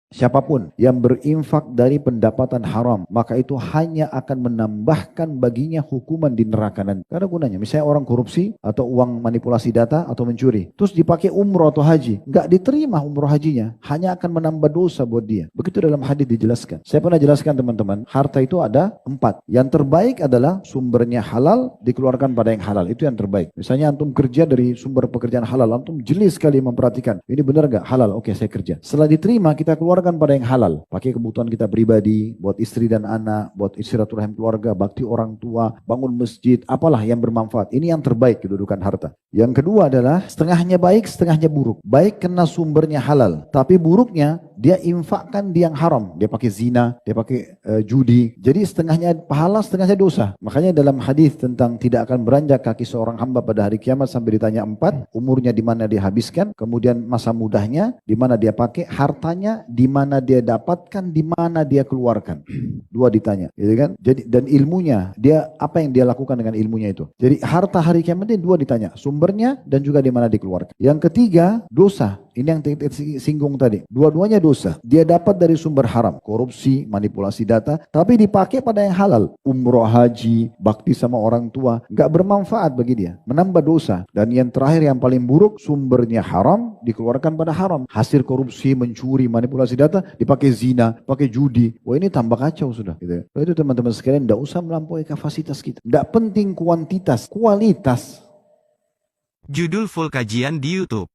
Siapapun yang berinfak dari pendapatan haram, maka itu hanya akan menambahkan baginya hukuman di neraka nanti. Karena gunanya, misalnya orang korupsi atau uang manipulasi data atau mencuri, terus dipakai umroh atau haji, nggak diterima umroh hajinya, hanya akan menambah dosa buat dia. Begitu dalam hadis dijelaskan. Saya pernah jelaskan teman-teman, harta itu ada 4. Yang terbaik adalah sumbernya halal, dikeluarkan pada yang halal. Itu yang terbaik. Misalnya antum kerja dari sumber pekerjaan halal, antum jeli sekali memperhatikan, ini benar nggak halal? Oke, saya kerja. Setelah diterima, kita keluarkan pada yang halal. Pakai kebutuhan kita pribadi, buat istri dan anak, buat istirahat keluarga, bakti orang tua, bangun masjid, apalah yang bermanfaat. Ini yang terbaik kedudukan harta. Yang kedua adalah setengahnya baik, setengahnya buruk. Baik karena sumbernya halal, tapi buruknya dia infakkan di yang haram. Dia pakai zina, dia pakai judi. Jadi setengahnya pahala, setengahnya dosa. Makanya dalam hadis tentang tidak akan beranjak kaki seorang hamba pada hari kiamat sampai ditanya 4, umurnya di mana dia habiskan, kemudian masa mudahnya, di mana dia pakai, hartanya di mana dia dapatkan, di mana dia keluarkan. 2 ditanya, gitu kan? Jadi dan ilmunya, dia apa yang dia lakukan dengan ilmunya itu. Jadi harta hari kiamat ini 2 ditanya, sumbernya dan juga di mana dikeluarkan. Yang ketiga, dosa. Ini yang singgung tadi. Dua-duanya dosa. Dia dapat dari sumber haram, korupsi, manipulasi data, tapi dipakai pada yang halal. Umroh, haji, bakti sama orang tua, nggak bermanfaat bagi dia, menambah dosa. Dan yang terakhir yang paling buruk, sumbernya haram, dikeluarkan pada haram. Hasil korupsi, mencuri, manipulasi data, dipakai zina, pakai judi. Wah, ini tambah kacau sudah. Gitu. Itu teman-teman sekalian, nggak usah melampaui kapasitas kita. Nggak penting kuantitas, kualitas. Judul full kajian di YouTube.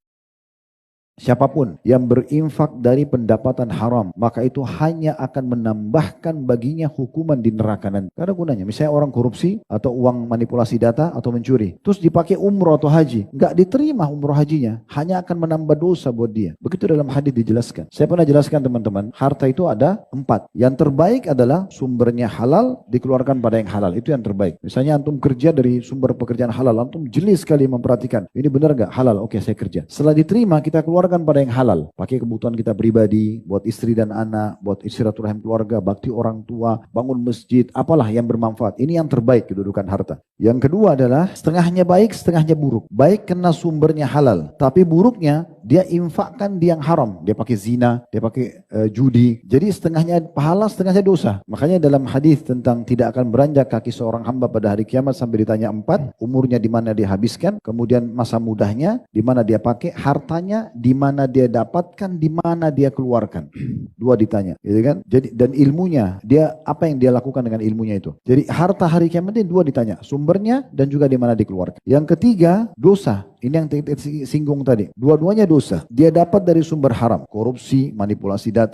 Siapapun yang berinfak dari pendapatan haram, maka itu hanya akan menambahkan baginya hukuman di neraka nanti. Karena gunanya, misalnya orang korupsi atau uang manipulasi data atau mencuri, terus dipakai umroh atau haji, nggak diterima umroh hajinya, hanya akan menambah dosa buat dia. Begitu dalam hadis dijelaskan. Saya pernah jelaskan teman-teman, harta itu ada 4. Yang terbaik adalah sumbernya halal, dikeluarkan pada yang halal. Itu yang terbaik. Misalnya antum kerja dari sumber pekerjaan halal, antum jeli sekali memperhatikan, ini benar nggak halal? Oke, saya kerja. Setelah diterima, kita keluarkan pada yang halal. Pakai kebutuhan kita pribadi, buat istri dan anak, buat istirahat keluarga, bakti orang tua, bangun masjid, apalah yang bermanfaat. Ini yang terbaik kedudukan harta. Yang kedua adalah setengahnya baik, setengahnya buruk. Baik karena sumbernya halal, tapi buruknya dia infakkan di yang haram. Dia pakai zina, dia pakai judi. Jadi setengahnya pahala, setengahnya dosa. Makanya dalam hadis tentang tidak akan beranjak kaki seorang hamba pada hari kiamat sampai ditanya 4, umurnya di mana dia habiskan, kemudian masa mudahnya, di mana dia pakai, hartanya di mana dia dapatkan, di mana dia keluarkan. 2 ditanya, gitu kan? Jadi dan ilmunya, dia apa yang dia lakukan dengan ilmunya itu. Jadi harta hari kiamat ini 2 ditanya, sumbernya dan juga di mana dikeluarkan. Yang ketiga, dosa. Ini yang singgung tadi. Dua-duanya dosa. Dia dapat dari sumber haram, korupsi, manipulasi data.